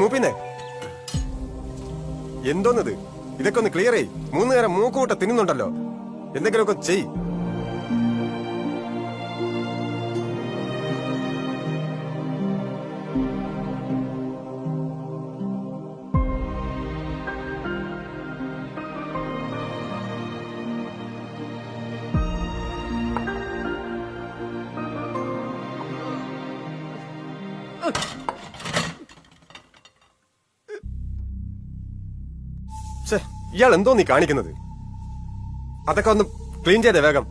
മൂപ്പിന്നെ എന്തോന്നത്? ഇതൊക്കെ ഒന്ന് ക്ലിയർ ചെയ്. 3 നേരം മൂക്കൂട്ട തിന്നുന്നുണ്ടല്ലോ. എന്തെങ്കിലുമൊക്കെ ചെയ്. ഇയാൾ എന്തോ നീ കാണിക്കുന്നത്? അതൊക്കെ ഒന്ന് ക്ലീൻ ചെയ്തേ വേഗം.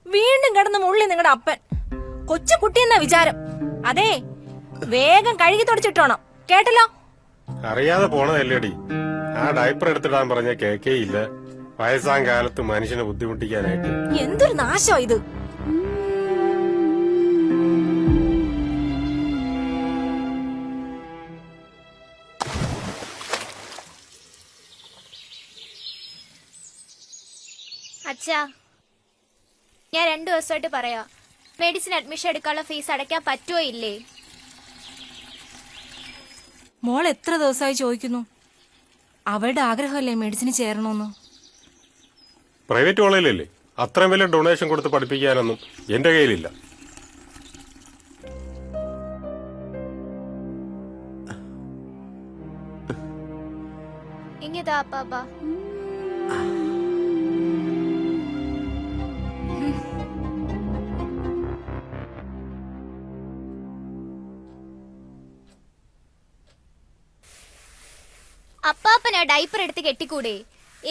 വീണ്ടും കിടന്ന് മുള്ളി നിങ്ങളുടെ അപ്പൻ. കൊച്ചു കുട്ടിയെന്ന വിചാരം. അതെ, വേഗം കഴുകി തുടച്ചിട്ടോണം, കേട്ടല്ലോ? അറിയാതെ പോണതല്ലേടി. ആ ഡയപ്പർ എടുത്തിടാൻ പറഞ്ഞ കേക്കേയില്ല. വയസ്സാം കാലത്ത് മനുഷ്യനെ ബുദ്ധിമുട്ടിക്കാനായിട്ട്. എന്തൊരു നാശോ ഇത്. അച്ഛാ, ഞാൻ 2 ദിവസമായിട്ട് പറയാ, മെഡിസിൻ അഡ്മിഷൻ എടുക്കാനുള്ള ഫീസ് അടയ്ക്കാൻ പറ്റുമോ ഇല്ലേ? മോൾ എത്ര ദിവസമായി ചോദിക്കുന്നു. അവളുടെ ആഗ്രഹമല്ലേ മെഡിസിന് ചേരണമെന്ന്. പ്രൈവറ്റ് കോളേജിലല്ലേ, അത്രയും വലിയ ഡൊണേഷൻ കൊടുത്ത് പഠിപ്പിക്കാനൊന്നും എന്റെ കയ്യിലില്ല. ഇങ്ങിതാ അപ്പാപ്പാ. അപ്പാപ്പനാ ഡൈപ്പർ എടുത്ത് കെട്ടിക്കൂടെ?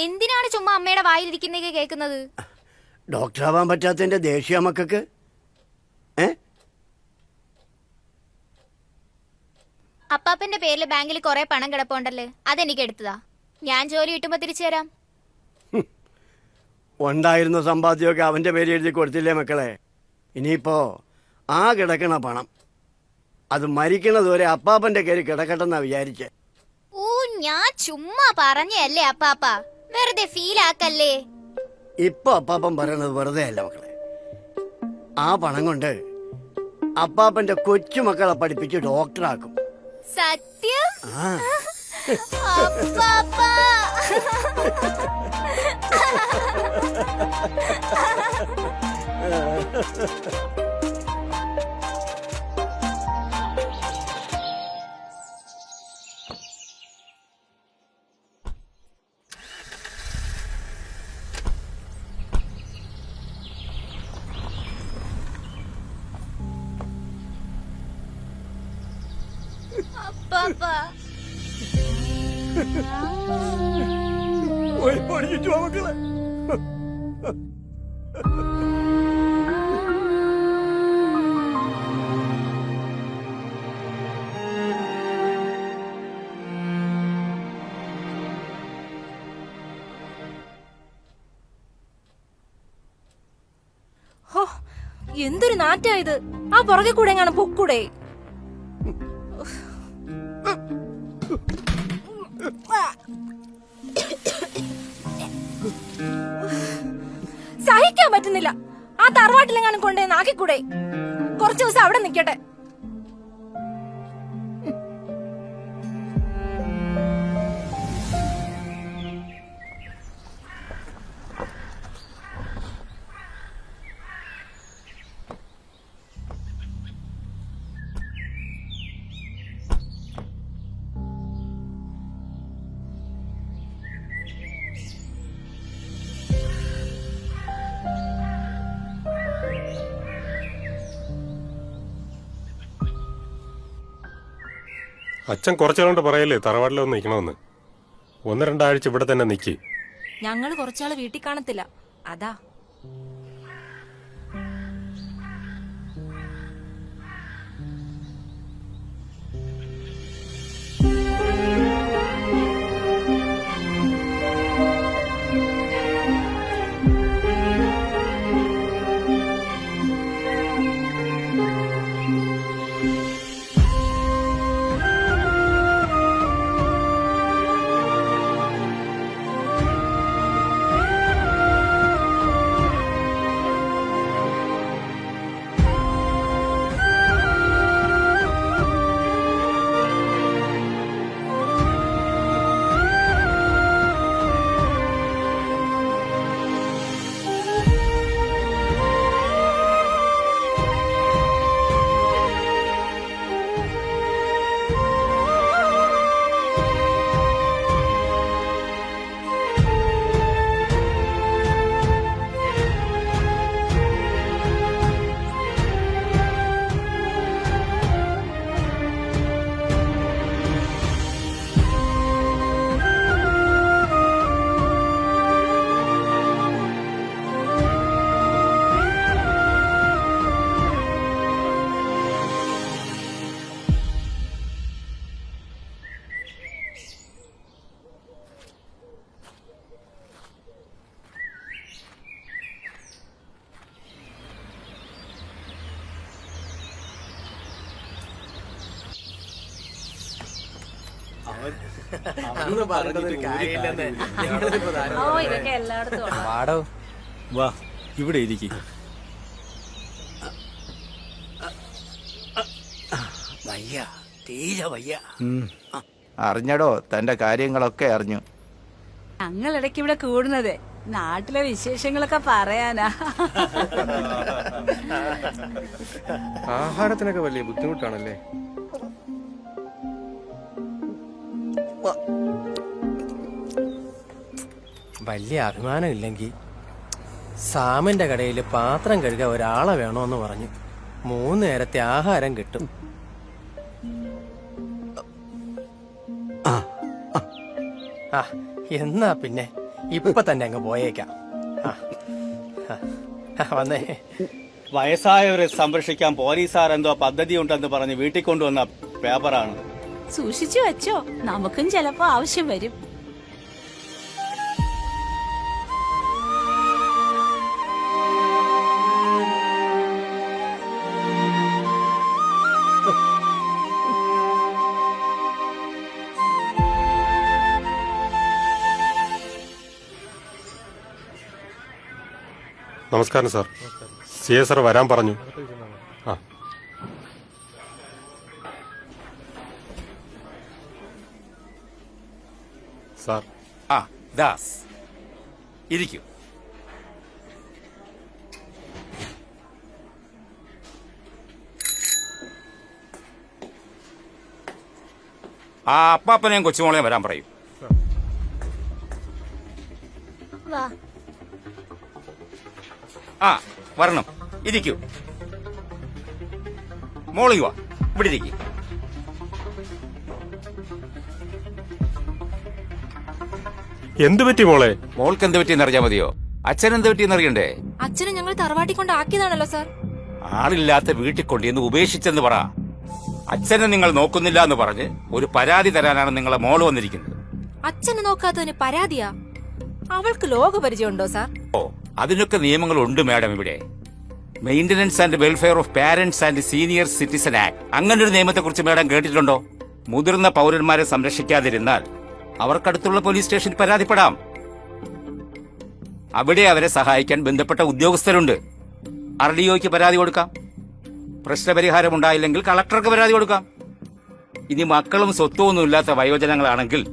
എന്തിനാണ് ചുമ്മാ അമ്മയുടെ വായിലിരിക്കുന്നതൊക്കെ കേൾക്കുന്നത്? ഡോക്ടറാവാൻ പറ്റാത്തതിന്റെ ദേഷ്യ മക്കൾക്ക്. അപ്പാപ്പന്റെ പേരിൽ ബാങ്കിൽ കുറെ പണം കിടപ്പുണ്ടല്ലേ, അതെനിക്ക് എടുത്തതാ. ഞാൻ ജോലി കിട്ടുമ്പോ തിരിച്ചു തരാം. ഉണ്ടായിരുന്ന സമ്പാദ്യമൊക്കെ അവന്റെ പേര് എഴുതി കൊടുത്തില്ലേ മക്കളെ? ഇനിയിപ്പോ ആ കിടക്കണ പണം അത് മരിക്കണതുവരെ അപ്പാപ്പന്റെ കയ്യിൽ കിടക്കട്ടെന്നാ വിചാരിച്ചേ. ഓ, ഞാൻ ചുമ്മാ പറഞ്ഞല്ലേ അപ്പാപ്പ, വെറുതെ ഫീൽ ആക്കല്ലേ. ഇപ്പൊ അപ്പാപ്പൻ പറയണത് വെറുതെ അല്ല മക്കളെ. ആ പണം കൊണ്ട് അപ്പാപ്പന്റെ കൊച്ചുമക്കളെ പഠിപ്പിച്ച് ഡോക്ടറാക്കും. സത്യം? അപ്പാപ്പ. അപ്പാപ്പ മക്കളെ. ഹോ, എന്തൊരു നാറ്റാ ഇത്. ആ പുറകെ കൂടെ എങ്ങാനും പൊക്കൂടെ? സഹിക്കാൻ പറ്റുന്നില്ല. ആ തറവാട്ടിലെങ്ങാനും കൊണ്ടേ നാക്കിക്കൂടെ? കുറച്ചു ദിവസം അവിടെ നിക്കട്ടെ. അച്ഛൻ കുറച്ചുകൊണ്ട് പറയല്ലേ തറവാട്ടിലൊന്ന് നിൽക്കണമെന്ന്. 1-2 ആഴ്ച ഇവിടെ തന്നെ നിൽക്കി. ഞങ്ങള് കുറച്ചാള് വീട്ടിൽ കാണത്തില്ല, അതാ. ഓ, ഇതൊക്കെ എല്ലായിടത്തും ഉള്ളതാ. വാടോ, വാ ഇവിടെ ഇരിക്കും. വയ്യ, തീരെ വയ്യ. അറിഞ്ഞടോ, തന്റെ കാര്യങ്ങളൊക്കെ അറിഞ്ഞു. ഞങ്ങൾ ഇടയ്ക്ക് ഇവിടെ കൂടുന്നത് നാട്ടിലെ വിശേഷങ്ങളൊക്കെ പറയാനാ. ആഹാരത്തിനൊക്കെ വലിയ ബുദ്ധിമുട്ടാണല്ലേ? വലിയ അഭിമാനം ഇല്ലെങ്കിൽ സാമിന്റെ കടയിൽ പാത്രം കഴുകാൻ ഒരാളെ വേണോന്ന് പറഞ്ഞു 3 നേരത്തെ ആഹാരം കിട്ടും. ആ, എന്നാ പിന്നെ ഇപ്പൊ തന്നെ അങ്ങ് പോയേക്കാം. വന്നേ. വയസ്സായവരെ സംരക്ഷിക്കാൻ പോലീസുകാർ എന്തോ പദ്ധതി ഉണ്ടെന്ന് പറഞ്ഞ് വീട്ടിൽ കൊണ്ടുവന്ന പേപ്പറാണ്. സൂക്ഷിച്ചു വെച്ചോ, നമുക്കും ചിലപ്പോ ആവശ്യം വരും. നമസ്കാരം സാർ. സിഐ സാർ വരാൻ പറഞ്ഞു. ആ, സാർ. ആ, ദാസ് ഇരിക്കൂ. ആ അപ്പാപ്പനെയും കൊച്ചുമോളെയും വരാൻ പറയൂ. വാ. ആ, വരണം. ഇരിക്കൂ. മോളി വാ, ഇവിടെ ഇരിക്കൂ. എന്തു പറ്റി മോളെ? മോൾക്ക് എന്ത് പറ്റിയെന്ന് അറിയാൻ മതിയോ? അച്ഛൻ എന്ത് പറ്റിയെന്ന് അറിയണ്ടേ? അച്ഛനെ ഞങ്ങൾ തറവാട്ടി കൊണ്ട് ആക്കിയതാണല്ലോ സാർ. ആളില്ലാത്ത വീട്ടിൽ കൊണ്ടുവന്ന് ഉപേക്ഷിച്ചെന്ന് പറ. അച്ഛനെ നിങ്ങൾ നോക്കുന്നില്ല എന്ന് പറഞ്ഞ് ഒരു പരാതി തരാനാണ് നിങ്ങളെ മോള് വന്നിരിക്കുന്നത്. അച്ഛനെ നോക്കാത്തതിന് പരാതിയാ? അവൾക്ക് ലോകപരിചയമുണ്ടോ സാർ? ഓ, അതിനൊക്കെ നിയമങ്ങളുണ്ട് മാഡം. ഇവിടെ maintenance and welfare of parents and senior citizen act, അങ്ങനൊരു നിയമത്തെ കുറിച്ച് മാഡം കേട്ടിട്ടുണ്ടോ? മുതിർന്ന പൗരന്മാരെ സംരക്ഷിക്കാതിരുന്നാൽ അവർക്കടുത്തുള്ള പോലീസ് സ്റ്റേഷനിൽ പരാതിപ്പെടാം. അവിടെ അവരെ സഹായിക്കാൻ ബന്ധപ്പെട്ട ഉദ്യോഗസ്ഥരുണ്ട്. RDOയ്ക്ക് പരാതി കൊടുക്കാം. പ്രശ്നപരിഹാരം ഉണ്ടായില്ലെങ്കിൽ കളക്ടർക്ക് പരാതി കൊടുക്കാം. ഇനി മക്കളും സ്വത്തുമൊന്നും ഇല്ലാത്ത വയോജനങ്ങളാണെങ്കിൽ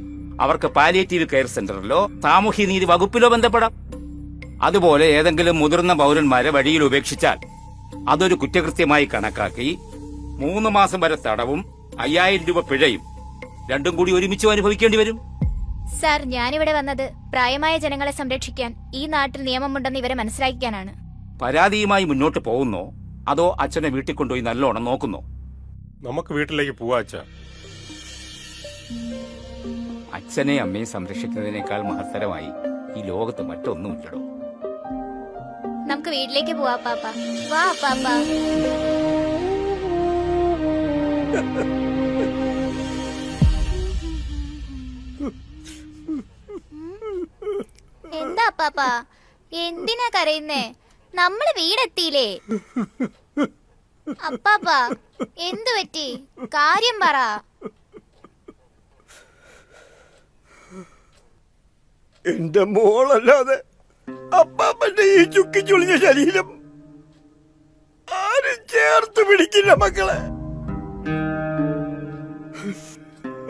അവർക്ക് പാലിയേറ്റീവ് കെയർ സെന്ററിലോ സാമൂഹ്യനീതി വകുപ്പിലോ ബന്ധപ്പെടാം. അതുപോലെ ഏതെങ്കിലും മുതിർന്ന പൗരന്മാരെ വഴിയിൽ ഉപേക്ഷിച്ചാൽ അതൊരു കുറ്റകൃത്യമായി കണക്കാക്കി 3 മാസം വരെ തടവും 5000 രൂപ പിഴയും രണ്ടും കൂടി ഒരുമിച്ചും അനുഭവിക്കേണ്ടി വരും. സാർ, ഞാനിവിടെ വന്നത് പ്രായമായ ജനങ്ങളെ സംരക്ഷിക്കാൻ ഈ നാട്ടിൽ നിയമമുണ്ടെന്ന് ഇവരെ മനസ്സിലാക്കിക്കാനാണ്. പരാതിയുമായി മുന്നോട്ട് പോകുന്നോ അതോ അച്ഛനെ വീട്ടിൽ കൊണ്ടുപോയി നല്ലോണം നോക്കുന്നോ? നമുക്ക് വീട്ടിലേക്ക് പോവാ അച്ഛാ. അച്ഛനെയും അമ്മയും സംരക്ഷിക്കുന്നതിനേക്കാൾ മഹത്തരമായി ഈ ലോകത്ത് മറ്റൊന്നുമില്ലടോ. നമുക്ക് വീട്ടിലേക്ക് പോവാ പാപ്പ. വാ പാപ്പ. എന്താ പാപ്പ, എന്തിനാ കരയുന്നേ? നമ്മള് വീടെത്തിയില്ലേ? അപ്പാപ്പ എന്തു പറ്റി? കാര്യം പറ. എന്റെ മോളല്ലാതെ അപ്പാപ്പന്റെ ഈ ചുക്കി ചുളിഞ്ഞ ശരീരം ആരും ചേർത്ത് പിടിക്കില്ല മക്കളെ.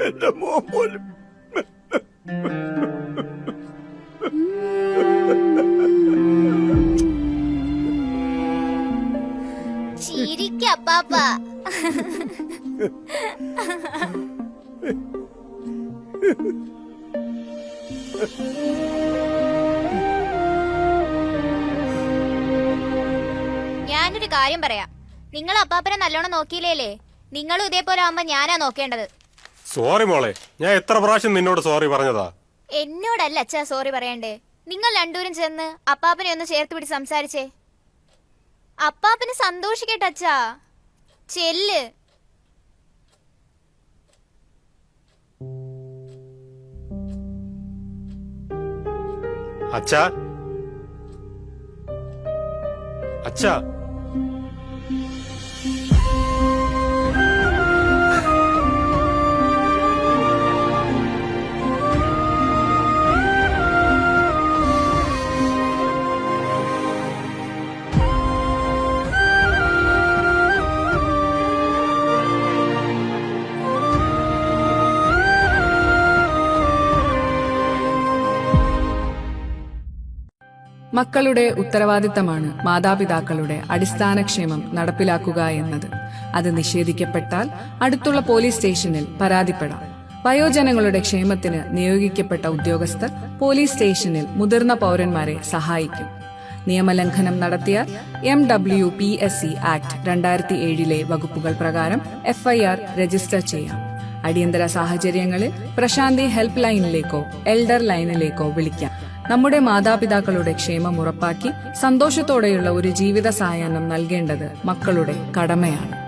എന്റെ മോൻ പോലും. ചിരിക്ക അപ്പാപ്പ. ഞാനൊരു കാര്യം പറയാം. നിങ്ങൾ അപ്പാപ്പനെ നല്ലോണം നോക്കിയില്ലേ? നിങ്ങളും ഇതേപോലെ ആവുമ്പോ ഞാനാ നോക്കേണ്ടത്. സോറി മോളെ, ഞാൻ എത്ര പ്രാവശ്യം നിന്നോട് സോറി പറഞ്ഞതാ. എന്നോടല്ല അച്ഛാ സോറി പറയണ്ടേ. നിങ്ങൾ രണ്ടുപേരും ചെന്ന് അപ്പാപ്പനെ ഒന്ന് ചേർത്ത് പിടിച്ച് സംസാരിച്ചേ. അപ്പാപ്പന് സന്തോഷിക്കട്ടെ അച്ഛാ. ചെല്ല്. അച്ഛാ, അച്ഛാ. മക്കളുടെ ഉത്തരവാദിത്തമാണ് മാതാപിതാക്കളുടെ അടിസ്ഥാനക്ഷേമം നടപ്പിലാക്കുക എന്നത്. അത് നിഷേധിക്കപ്പെട്ടാൽ അടുത്തുള്ള പോലീസ് സ്റ്റേഷനിൽ പരാതിപ്പെടാം. വയോജനങ്ങളുടെ ക്ഷേമത്തിന് നിയോഗിക്കപ്പെട്ട ഉദ്യോഗസ്ഥർ പോലീസ് സ്റ്റേഷനിൽ മുതിർന്ന പൗരന്മാരെ സഹായിക്കും. നിയമലംഘനം നടത്തിയാൽ MWPSC ആക്ട് 2007 വകുപ്പുകൾ പ്രകാരം FIR രജിസ്റ്റർ ചെയ്യാം. അടിയന്തര സാഹചര്യങ്ങളിൽ പ്രശാന്തി ഹെൽപ്പ് ലൈനിലേക്കോ എൽഡർ ലൈനിലേക്കോ വിളിക്കാം. നമ്മുടെ മാതാപിതാക്കളുടെ ക്ഷേമം ഉറപ്പാക്കി സന്തോഷത്തോടെയുള്ള ഒരു ജീവിത സായാഹ്നം നൽകേണ്ടത് മക്കളുടെ കടമയാണ്.